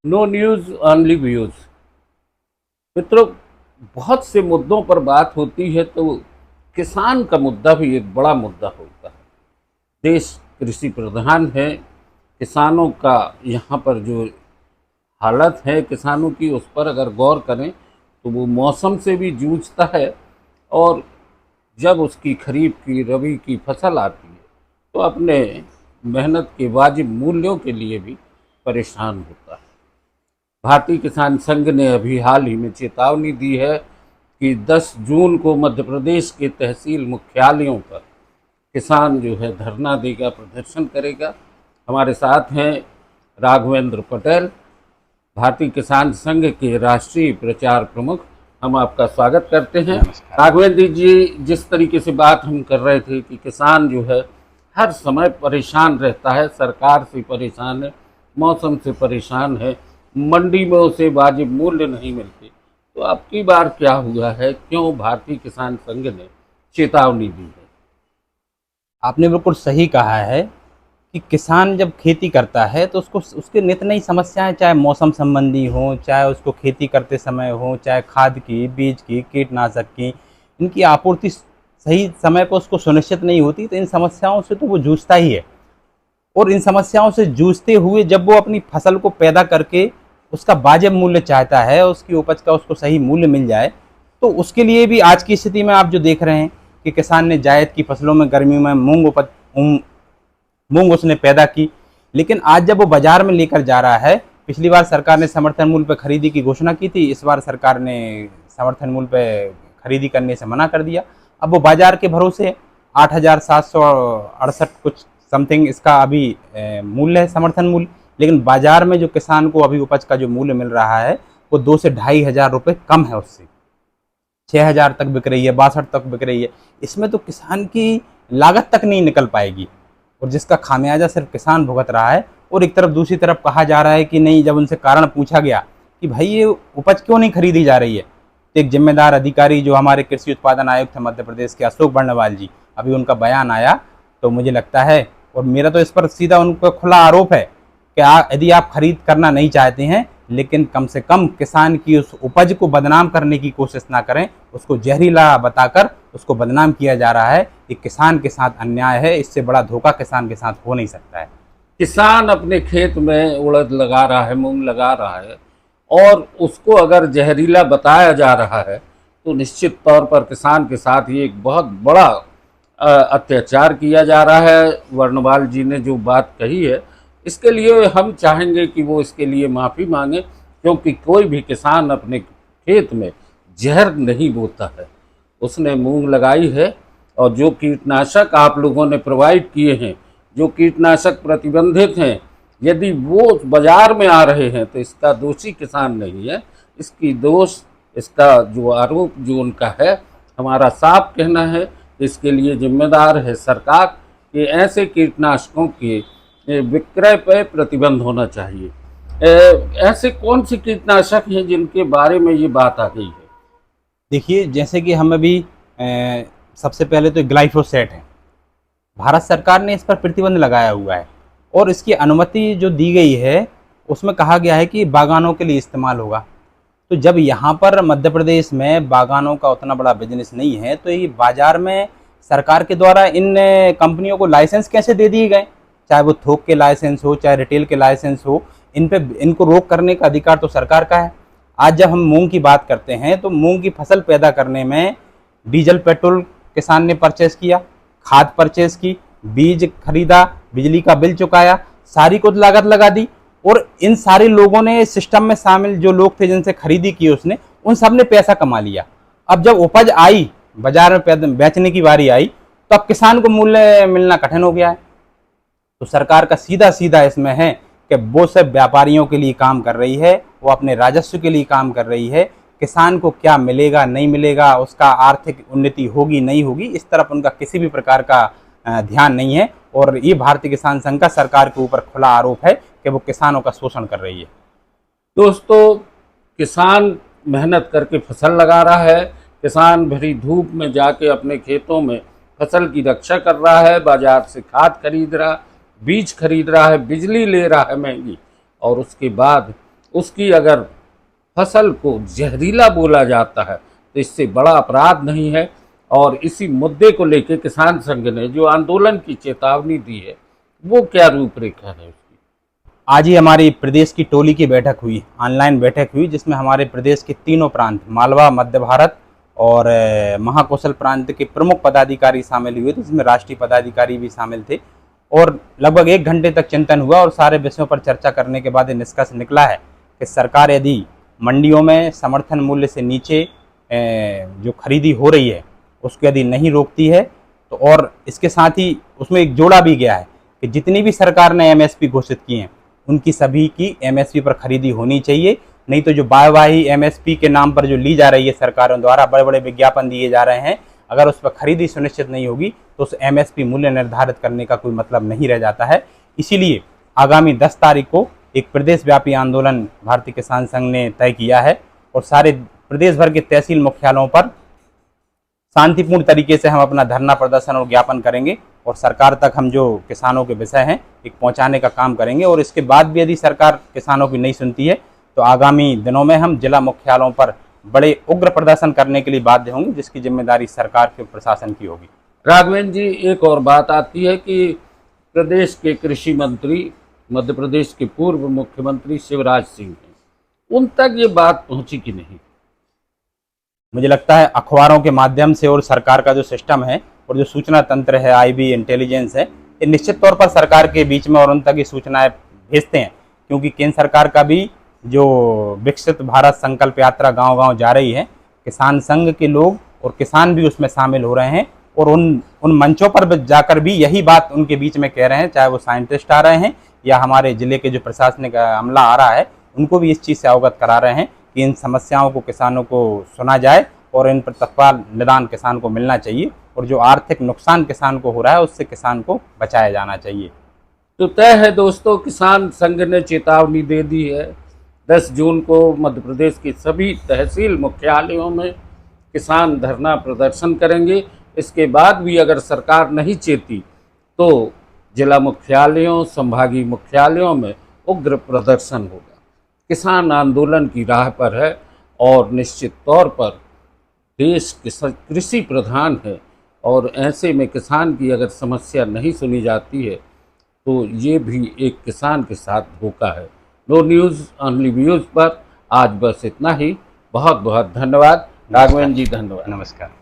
No news only views. मित्रों, बहुत से मुद्दों पर बात होती है तो किसान का मुद्दा भी एक बड़ा मुद्दा होता है। देश कृषि प्रधान है। किसानों का यहाँ पर जो हालत है किसानों की, उस पर अगर गौर करें तो वो मौसम से भी जूझता है, और जब उसकी खरीफ की रबी की फसल आती है तो अपने मेहनत के वाजिब मूल्यों के लिए भी परेशान होता है। भारतीय किसान संघ ने अभी हाल ही में चेतावनी दी है कि 10 जून को मध्य प्रदेश के तहसील मुख्यालयों पर किसान जो है धरना देगा, प्रदर्शन करेगा। हमारे साथ हैं राघवेंद्र पटेल, भारतीय किसान संघ के राष्ट्रीय प्रचार प्रमुख। हम आपका स्वागत करते हैं। नमस्कार। राघवेंद्र जी, जिस तरीके से बात हम कर रहे थे कि किसान जो है हर समय परेशान रहता है, सरकार से परेशान है, मौसम से परेशान है, मंडी में उसे वाजिब मूल्य नहीं मिलते, तो अब की बार क्या हुआ है, क्यों भारतीय किसान संघ ने चेतावनी दी है? आपने बिल्कुल सही कहा है कि किसान जब खेती करता है तो उसको उसके नित नई समस्याएं, चाहे मौसम संबंधी हो, चाहे उसको खेती करते समय हो, चाहे खाद की, बीज की, कीटनाशक की, इनकी आपूर्ति सही समय पर उसको सुनिश्चित नहीं होती, तो इन समस्याओं से तो वो जूझता ही है। और इन समस्याओं से जूझते हुए जब वो अपनी फसल को पैदा करके उसका वाजिब मूल्य चाहता है, उसकी उपज का उसको सही मूल्य मिल जाए, तो उसके लिए भी आज की स्थिति में आप जो देख रहे हैं कि किसान ने जायद की फसलों में गर्मी में मूंग उसने पैदा की, लेकिन आज जब वो बाजार में लेकर जा रहा है, पिछली बार सरकार ने समर्थन मूल्य पर खरीदी की घोषणा की थी, इस बार सरकार ने समर्थन मूल्य पर खरीदी करने से मना कर दिया। अब वो बाजार के भरोसे 8,768 कुछ समथिंग इसका अभी मूल्य है, समर्थन मूल्य। लेकिन बाजार में जो किसान को अभी उपज का जो मूल्य मिल रहा है वो 2 से 2,500 रुपये कम है, उससे 6,000 तक बिक रही है, 62 तक बिक रही है। इसमें तो किसान की लागत तक नहीं निकल पाएगी, और जिसका खामियाजा सिर्फ किसान भुगत रहा है। और एक तरफ दूसरी तरफ कहा जा रहा है कि नहीं, जब उनसे कारण पूछा गया कि भाई ये उपज क्यों नहीं खरीदी जा रही है, तो एक जिम्मेदार अधिकारी जो हमारे कृषि उत्पादन आयुक्त है मध्य प्रदेश के, अशोक बर्णवाल जी, अभी उनका बयान आया, तो मुझे लगता है, और मेरा तो इस पर सीधा उन पर खुला आरोप है कि यदि आप खरीद करना नहीं चाहते हैं, लेकिन कम से कम किसान की उस उपज को बदनाम करने की कोशिश ना करें। उसको जहरीला बताकर उसको बदनाम किया जा रहा है, ये किसान के साथ अन्याय है। इससे बड़ा धोखा किसान के साथ हो नहीं सकता है। किसान अपने खेत में उड़द लगा रहा है, मूंग लगा रहा है, और उसको अगर जहरीला बताया जा रहा है तो निश्चित तौर पर किसान के साथ ये एक बहुत बड़ा अत्याचार किया जा रहा है। वर्णवाल जी ने जो बात कही है, इसके लिए हम चाहेंगे कि वो इसके लिए माफ़ी मांगे, क्योंकि कोई भी किसान अपने खेत में जहर नहीं बोता है। उसने मूंग लगाई है, और जो कीटनाशक आप लोगों ने प्रोवाइड किए हैं, जो कीटनाशक प्रतिबंधित हैं, यदि वो बाजार में आ रहे हैं तो इसका दोषी किसान नहीं है। इसकी दोष, इसका जो आरोप जो उनका है, हमारा साफ कहना है कि इसके लिए जिम्मेदार है सरकार, कि ऐसे कीटनाशकों के विक्रय पर प्रतिबंध होना चाहिए। ऐसे कौन से कीटनाशक हैं जिनके बारे में ये बात आ गई है? देखिए, जैसे कि हम अभी सबसे पहले तो ग्लाइफोसेट है, भारत सरकार ने इस पर प्रतिबंध लगाया हुआ है, और इसकी अनुमति जो दी गई है उसमें कहा गया है कि बागानों के लिए इस्तेमाल होगा। तो जब यहाँ पर मध्य प्रदेश में बागानों का उतना बड़ा बिजनेस नहीं है, तो ये बाजार में सरकार के द्वारा इन कंपनियों को लाइसेंस कैसे दे दिए गए, चाहे वो थोक के लाइसेंस हो, चाहे रिटेल के लाइसेंस हो, इन पे इनको रोक करने का अधिकार तो सरकार का है। आज जब हम मूंग की बात करते हैं, तो मूंग की फसल पैदा करने में डीजल पेट्रोल किसान ने परचेस किया, खाद परचेस की, बीज खरीदा, बिजली का बिल चुकाया, सारी कुछ लागत लगा दी, और इन सारे लोगों ने सिस्टम में शामिल जो लोग थे जिनसे खरीदी की उसने, उन सब ने पैसा कमा लिया। अब जब उपज आई, बाजार में बेचने की बारी आई, तो अब किसान को मूल्य मिलना कठिन हो गया है। तो सरकार का सीधा सीधा इसमें है कि वो सब व्यापारियों के लिए काम कर रही है, वो अपने राजस्व के लिए काम कर रही है। किसान को क्या मिलेगा नहीं मिलेगा, उसका आर्थिक उन्नति होगी नहीं होगी, इस तरफ उनका किसी भी प्रकार का ध्यान नहीं है। और ये भारतीय किसान संघ का सरकार के ऊपर खुला आरोप है कि वो किसानों का शोषण कर रही है। दोस्तों, किसान मेहनत करके फसल लगा रहा है, किसान भरी धूप में जाके अपने खेतों में फसल की रक्षा कर रहा है, बाजार से खाद खरीद रहा, बीज खरीद रहा है, बिजली ले रहा है महंगी, और उसके बाद उसकी अगर फसल को जहरीला बोला जाता है तो इससे बड़ा अपराध नहीं है। और इसी मुद्दे को लेकर किसान संघ ने जो आंदोलन की चेतावनी दी है वो क्या रूपरेखा है उसकी? आज ही हमारी प्रदेश की टोली की बैठक हुई, ऑनलाइन बैठक हुई, जिसमें हमारे प्रदेश के तीनों प्रांत, मालवा, मध्य भारत और महाकौशल प्रांत के प्रमुख पदाधिकारी शामिल हुए थे, जिसमें राष्ट्रीय पदाधिकारी भी शामिल थे। और लगभग 1 घंटे तक चिंतन हुआ और सारे विषयों पर चर्चा करने के बाद ये निष्कर्ष निकला है कि सरकार यदि मंडियों में समर्थन मूल्य से नीचे जो खरीदी हो रही है उसको यदि नहीं रोकती है तो, और इसके साथ ही उसमें एक जोड़ा भी गया है कि जितनी भी सरकार ने एमएसपी घोषित की हैं उनकी सभी की एमएसपी पर खरीदी होनी चाहिए। नहीं तो जो वाहवाही एमएसपी के नाम पर जो ली जा रही है सरकारों द्वारा, बड़े बड़े विज्ञापन दिए जा रहे हैं, अगर उस पर खरीदी सुनिश्चित नहीं होगी तो उस एमएसपी मूल्य निर्धारित करने का कोई मतलब नहीं रह जाता है। इसीलिए आगामी 10 तारीख को एक प्रदेश व्यापी आंदोलन भारतीय किसान संघ ने तय किया है और सारे प्रदेश भर के तहसील मुख्यालयों पर शांतिपूर्ण तरीके से हम अपना धरना प्रदर्शन और ज्ञापन करेंगे और सरकार तक हम जो किसानों के विषय हैं एक पहुंचाने का काम करेंगे। और इसके बाद भी यदि सरकार किसानों की नहीं सुनती है तो आगामी दिनों में हम जिला मुख्यालयों पर बड़े उग्र प्रदर्शन करने के लिए बाध्य होंगे, जिसकी जिम्मेदारी सरकार के प्रशासन की होगी। राघवेंद्र जी, एक और बात आती है कि प्रदेश के कृषि मंत्री, मध्य प्रदेश के पूर्व मुख्यमंत्री शिवराज सिंह हैं, उन तक ये बात पहुंची कि नहीं? मुझे लगता है अखबारों के माध्यम से और सरकार का जो सिस्टम है और जो सूचना तंत्र है, आईबी इंटेलिजेंस है, ये निश्चित तौर पर सरकार के बीच में और उन तक ये सूचनाएं भेजते हैं, क्योंकि केंद्र सरकार का भी जो विकसित भारत संकल्प यात्रा गांव-गांव जा रही है, किसान संघ के लोग और किसान भी उसमें शामिल हो रहे हैं और उन मंचों पर जाकर भी यही बात उनके बीच में कह रहे हैं, चाहे वो साइंटिस्ट आ रहे हैं या हमारे जिले के जो प्रशासनिक अमला आ रहा है, उनको भी इस चीज़ से अवगत करा रहे हैं कि इन समस्याओं को किसानों को सुना जाए और इन पर तत्काल निदान किसान को मिलना चाहिए और जो आर्थिक नुकसान किसान को हो रहा है उससे किसान को बचाया जाना चाहिए। तो तय है दोस्तों, किसान संघ ने चेतावनी दे दी है। 10 जून को मध्य प्रदेश के सभी तहसील मुख्यालयों में किसान धरना प्रदर्शन करेंगे। इसके बाद भी अगर सरकार नहीं चेती तो जिला मुख्यालयों, संभागीय मुख्यालयों में उग्र प्रदर्शन होगा। किसान आंदोलन की राह पर है और निश्चित तौर पर देश कृषि प्रधान है और ऐसे में किसान की अगर समस्या नहीं सुनी जाती है तो ये भी एक किसान के साथ धोखा है। नो न्यूज़ ओनली व्यूज़ पर आज बस इतना ही। बहुत बहुत धन्यवाद राघवेंद्र जी, धन्यवाद। नमस्कार।